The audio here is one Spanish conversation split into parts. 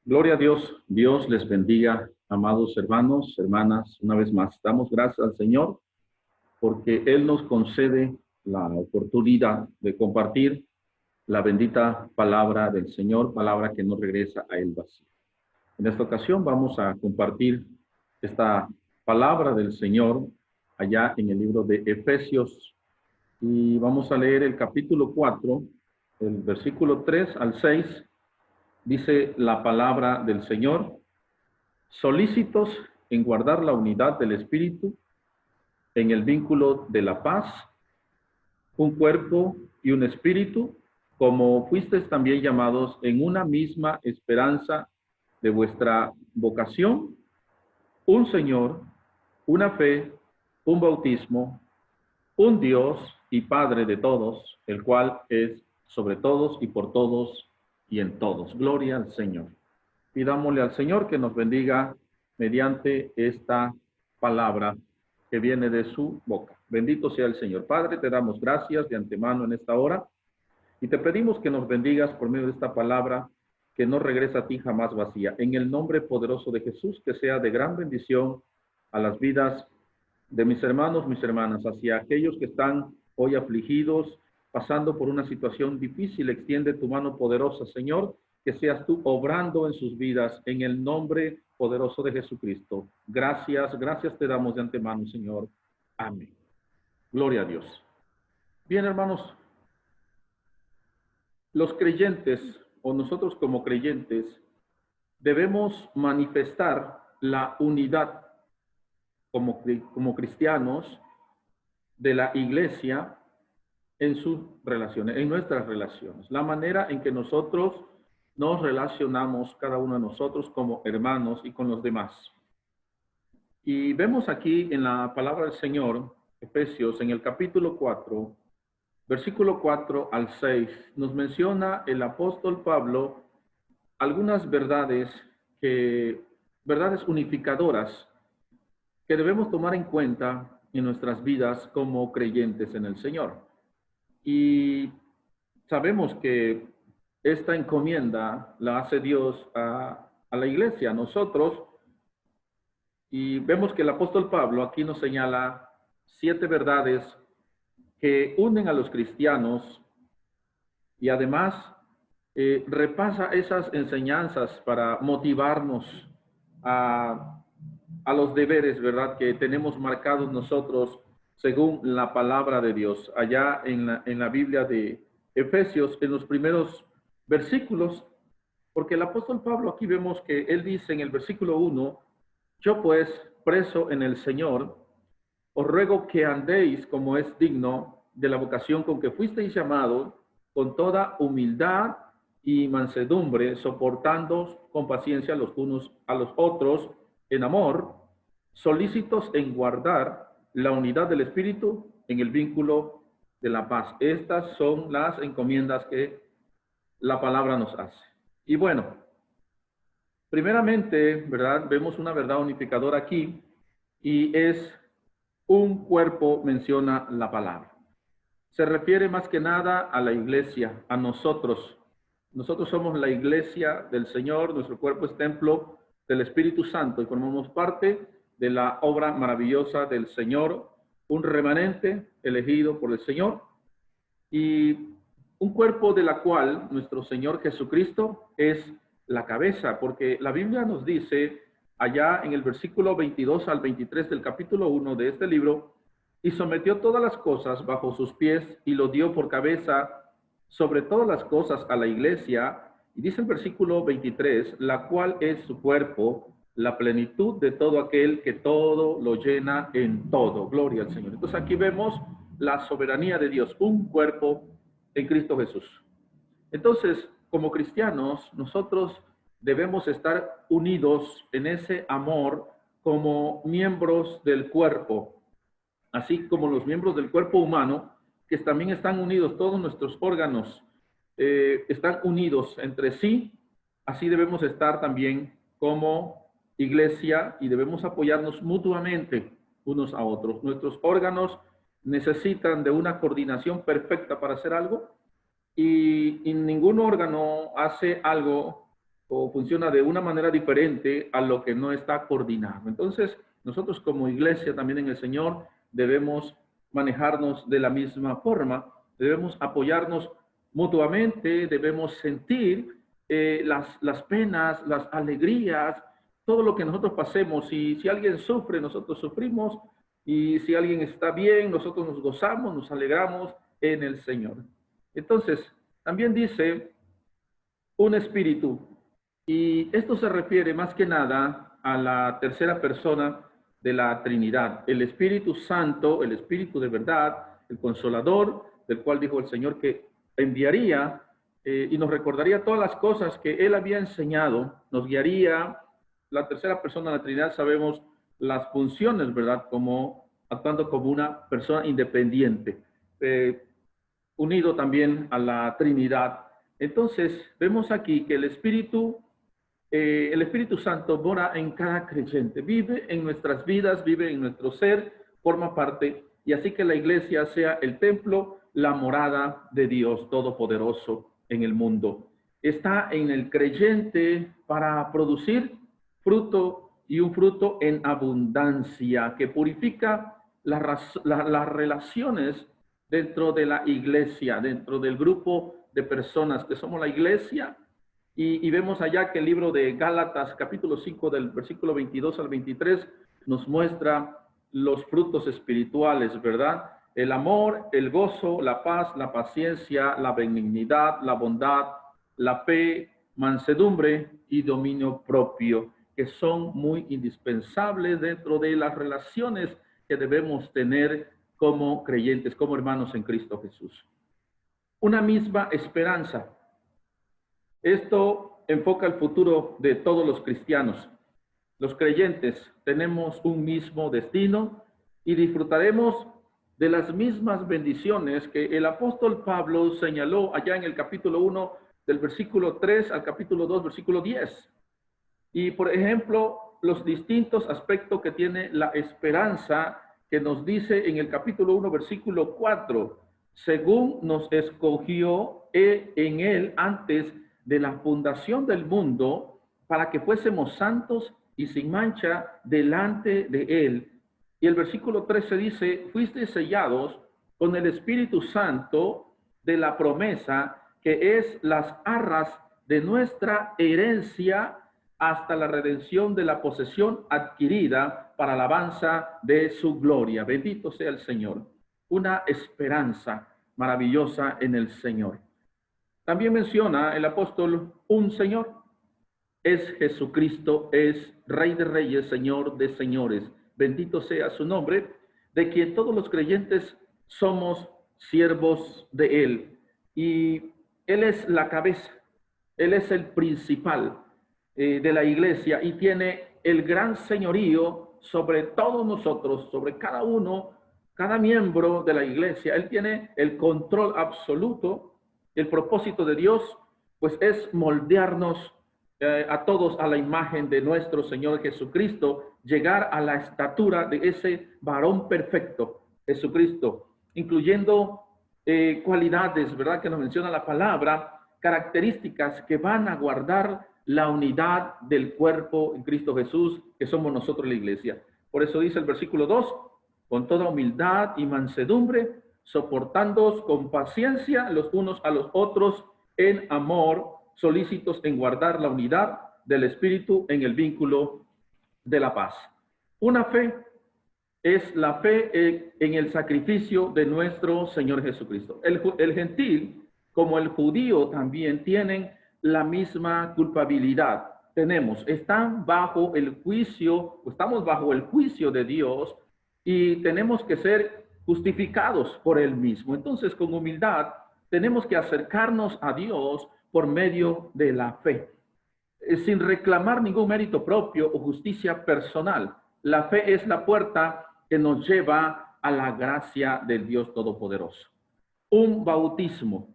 Gloria a Dios. Dios les bendiga, amados hermanos, hermanas. Una vez más, damos gracias al Señor porque Él nos concede la oportunidad de compartir la bendita palabra del Señor, palabra que no regresa a Él vacía. En esta ocasión vamos a compartir esta palabra del Señor allá en el libro de Efesios y vamos a leer el capítulo 4, el versículo 3 al 6. Dice la palabra del Señor: solícitos en guardar la unidad del Espíritu, en el vínculo de la paz, un cuerpo y un espíritu, como fuisteis también llamados en una misma esperanza de vuestra vocación, un Señor, una fe, un bautismo, un Dios y Padre de todos, el cual es sobre todos y por todos y en todos. Gloria al Señor. Pidámosle al Señor que nos bendiga mediante esta palabra que viene de su boca. Bendito sea el Señor. Padre, te damos gracias de antemano en esta hora y te pedimos que nos bendigas por medio de esta palabra que no regresa a ti jamás vacía. En el nombre poderoso de Jesús, que sea de gran bendición a las vidas de mis hermanos, mis hermanas, hacia aquellos que están hoy afligidos, pasando por una situación difícil. Extiende tu mano poderosa, Señor, que seas tú obrando en sus vidas, en el nombre poderoso de Jesucristo. Gracias, gracias te damos de antemano, Señor. Amén. Gloria a Dios. Bien, hermanos, los creyentes, o nosotros como creyentes, debemos manifestar la unidad como cristianos de la iglesia en sus relaciones, en nuestras relaciones, la manera en que nosotros nos relacionamos, cada uno de nosotros como hermanos y con los demás. Y vemos aquí en la palabra del Señor, Efesios, en el capítulo 4, versículo 4 al 6, nos menciona el apóstol Pablo algunas verdades verdades unificadoras que debemos tomar en cuenta en nuestras vidas como creyentes en el Señor. Y sabemos que esta encomienda la hace Dios a la iglesia, a nosotros, y vemos que el apóstol Pablo aquí nos señala 7 verdades que unen a los cristianos y además repasa esas enseñanzas para motivarnos a los deberes, ¿verdad?, que tenemos marcados nosotros según la palabra de Dios. Allá en la Biblia de Efesios, en los primeros versículos, porque el apóstol Pablo aquí vemos que él dice en el versículo 1, yo pues, preso en el Señor, os ruego que andéis como es digno de la vocación con que fuisteis llamados, con toda humildad y mansedumbre, soportando con paciencia los unos a los otros en amor, solícitos en guardar la unidad del Espíritu en el vínculo de la paz. Estas son las encomiendas que la palabra nos hace. Y bueno, primeramente, ¿verdad?, vemos una verdad unificadora aquí y es un cuerpo, menciona la palabra. Se refiere más que nada a la iglesia, a nosotros. Nosotros somos la iglesia del Señor, nuestro cuerpo es templo del Espíritu Santo y formamos parte de la obra maravillosa del Señor, un remanente elegido por el Señor y un cuerpo de la cual nuestro Señor Jesucristo es la cabeza, porque la Biblia nos dice allá en el versículo 22 al 23 del capítulo 1 de este libro, y sometió todas las cosas bajo sus pies y lo dio por cabeza sobre todas las cosas a la iglesia, y dice el versículo 23, la cual es su cuerpo, la plenitud de todo aquel que todo lo llena en todo. Gloria al Señor. Entonces aquí vemos la soberanía de Dios, un cuerpo en Cristo Jesús. Entonces, como cristianos, nosotros debemos estar unidos en ese amor como miembros del cuerpo, así como los miembros del cuerpo humano, que también están unidos, todos nuestros órganos están unidos entre sí, así debemos estar también como iglesia y debemos apoyarnos mutuamente unos a otros. Nuestros órganos necesitan de una coordinación perfecta para hacer algo y ningún órgano hace algo o funciona de una manera diferente a lo que no está coordinado. Entonces, nosotros como iglesia también en el Señor debemos manejarnos de la misma forma, debemos apoyarnos mutuamente, debemos sentir las penas, las alegrías, todo lo que nosotros pasemos. Y si alguien sufre, nosotros sufrimos, y si alguien está bien, nosotros nos gozamos, nos alegramos en el Señor. Entonces, también dice un espíritu, y esto se refiere más que nada a la tercera persona de la Trinidad, el Espíritu Santo, el Espíritu de verdad, el Consolador, del cual dijo el Señor que enviaría y nos recordaría todas las cosas que Él había enseñado, nos guiaría. La tercera persona de la Trinidad sabemos las funciones, ¿verdad? Como actuando como una persona independiente, unido también a la Trinidad. Entonces, vemos aquí que el Espíritu Santo mora en cada creyente, vive en nuestras vidas, vive en nuestro ser, forma parte, y así que la iglesia sea el templo, la morada de Dios Todopoderoso en el mundo. Está en el creyente para producir fruto, y un fruto en abundancia que purifica las relaciones dentro de la iglesia, dentro del grupo de personas que somos la iglesia. Y vemos allá que el libro de Gálatas, capítulo 5, del versículo 22 al 23, nos muestra los frutos espirituales, ¿verdad? El amor, el gozo, la paz, la paciencia, la benignidad, la bondad, la fe, mansedumbre y dominio propio, que son muy indispensables dentro de las relaciones que debemos tener como creyentes, como hermanos en Cristo Jesús. Una misma esperanza. Esto enfoca el futuro de todos los cristianos. Los creyentes tenemos un mismo destino y disfrutaremos de las mismas bendiciones que el apóstol Pablo señaló allá en el capítulo 1 del versículo 3 al capítulo 2, versículo 10. Y por ejemplo, los distintos aspectos que tiene la esperanza que nos dice en el capítulo 1, versículo 4, según nos escogió en él antes de la fundación del mundo, para que fuésemos santos y sin mancha delante de él. Y el versículo 13 dice, fuiste sellados con el Espíritu Santo de la promesa, que es las arras de nuestra herencia hasta la redención de la posesión adquirida para alabanza de su gloria. Bendito sea el Señor. Una esperanza maravillosa en el Señor. También menciona el apóstol un Señor. Es Jesucristo, es Rey de Reyes, Señor de Señores. Bendito sea su nombre, de quien todos los creyentes somos siervos de Él. Y Él es la cabeza, Él es el principal de la iglesia y tiene el gran señorío sobre todos nosotros, sobre cada uno, cada miembro de la iglesia. Él tiene el control absoluto. El propósito de Dios, pues, es moldearnos a todos a la imagen de nuestro Señor Jesucristo, llegar a la estatura de ese varón perfecto, Jesucristo, incluyendo cualidades, ¿verdad?, que nos menciona la palabra, características que van a guardar la unidad del cuerpo en Cristo Jesús, que somos nosotros la iglesia. Por eso dice el versículo 2, con toda humildad y mansedumbre, soportándoos con paciencia los unos a los otros en amor, solícitos en guardar la unidad del Espíritu en el vínculo de la paz. Una fe es la fe en el sacrificio de nuestro Señor Jesucristo. El gentil como el judío también tienen la misma culpabilidad. Estamos bajo el juicio de Dios y tenemos que ser justificados por Él mismo. Entonces, con humildad, tenemos que acercarnos a Dios por medio de la fe, sin reclamar ningún mérito propio o justicia personal. La fe es la puerta que nos lleva a la gracia del Dios Todopoderoso. Un bautismo.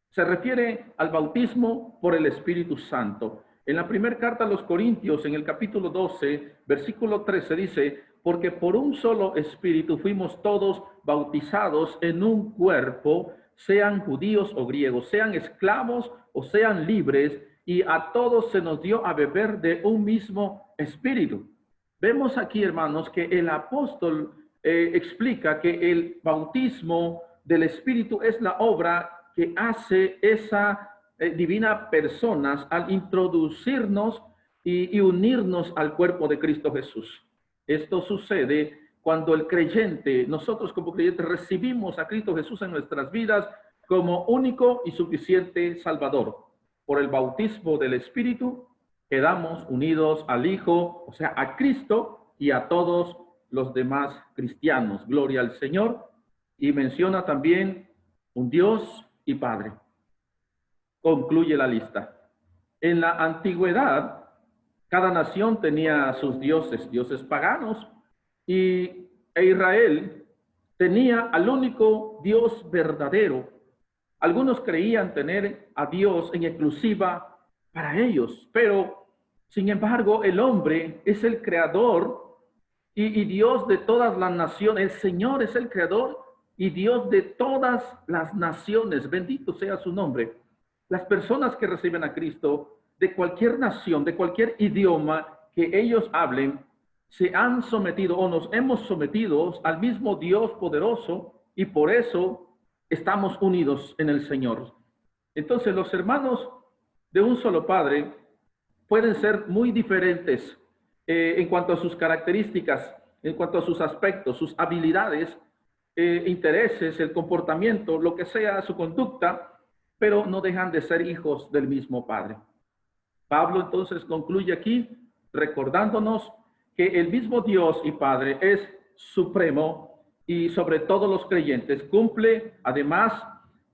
Se refiere al bautismo por el Espíritu Santo. En la primera carta a los Corintios, en el capítulo 12, versículo 13, dice, porque por un solo espíritu fuimos todos bautizados en un cuerpo, sean judíos o griegos, sean esclavos o sean libres, y a todos se nos dio a beber de un mismo espíritu. Vemos aquí, hermanos, que el apóstol explica que el bautismo del Espíritu es la obra que hace esa divina personas al introducirnos y unirnos al cuerpo de Cristo Jesús. Esto sucede cuando el creyente, nosotros como creyentes, recibimos a Cristo Jesús en nuestras vidas como único y suficiente Salvador. Por el bautismo del Espíritu quedamos unidos al Hijo, o sea, a Cristo y a todos los demás cristianos. Gloria al Señor. Y menciona también un Dios y Padre. Concluye la lista. En la antigüedad, cada nación tenía sus dioses, dioses paganos, e Israel tenía al único Dios verdadero. Algunos creían tener a Dios en exclusiva para ellos, pero sin embargo el hombre es el creador y Dios de todas las naciones. El Señor es el creador y Dios de todas las naciones. Bendito sea su nombre. Las personas que reciben a Cristo de cualquier nación, de cualquier idioma que ellos hablen, se han sometido o nos hemos sometido al mismo Dios poderoso y por eso estamos unidos en el Señor. Entonces los hermanos de un solo Padre pueden ser muy diferentes en cuanto a sus características, en cuanto a sus aspectos, sus habilidades, intereses, el comportamiento, lo que sea su conducta, pero no dejan de ser hijos del mismo Padre. Pablo entonces concluye aquí recordándonos que el mismo Dios y Padre es supremo y sobre todos los creyentes cumple además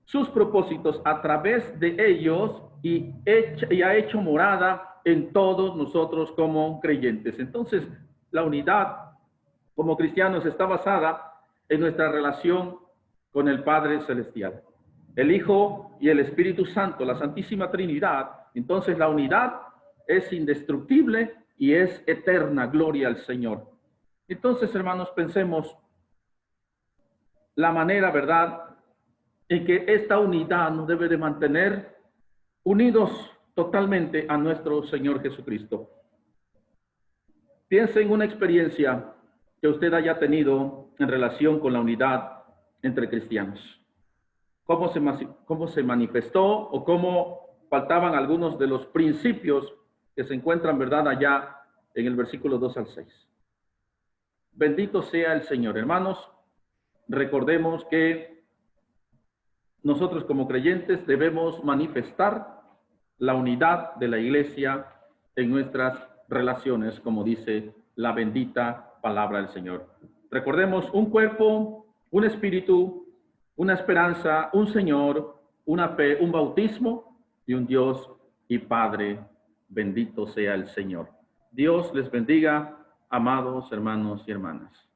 sus propósitos a través de ellos y ha hecho morada en todos nosotros como creyentes. Entonces, la unidad como cristianos está basada en nuestra relación con el Padre Celestial, el Hijo y el Espíritu Santo, la Santísima Trinidad. Entonces, la unidad es indestructible y es eterna. Gloria al Señor. Entonces, hermanos, pensemos la manera, ¿verdad?, en que esta unidad nos debe de mantener unidos totalmente a nuestro Señor Jesucristo. Piense en una experiencia que usted haya tenido en relación con la unidad entre cristianos. ¿Cómo se manifestó o cómo faltaban algunos de los principios que se encuentran, ¿verdad?, allá en el versículo 2 al 6. Bendito sea el Señor. Hermanos, recordemos que nosotros como creyentes debemos manifestar la unidad de la iglesia en nuestras relaciones, como dice la bendita palabra del Señor. Recordemos un cuerpo, un espíritu, una esperanza, un Señor, una fe, un bautismo y un Dios y Padre. Bendito sea el Señor. Dios les bendiga, amados hermanos y hermanas.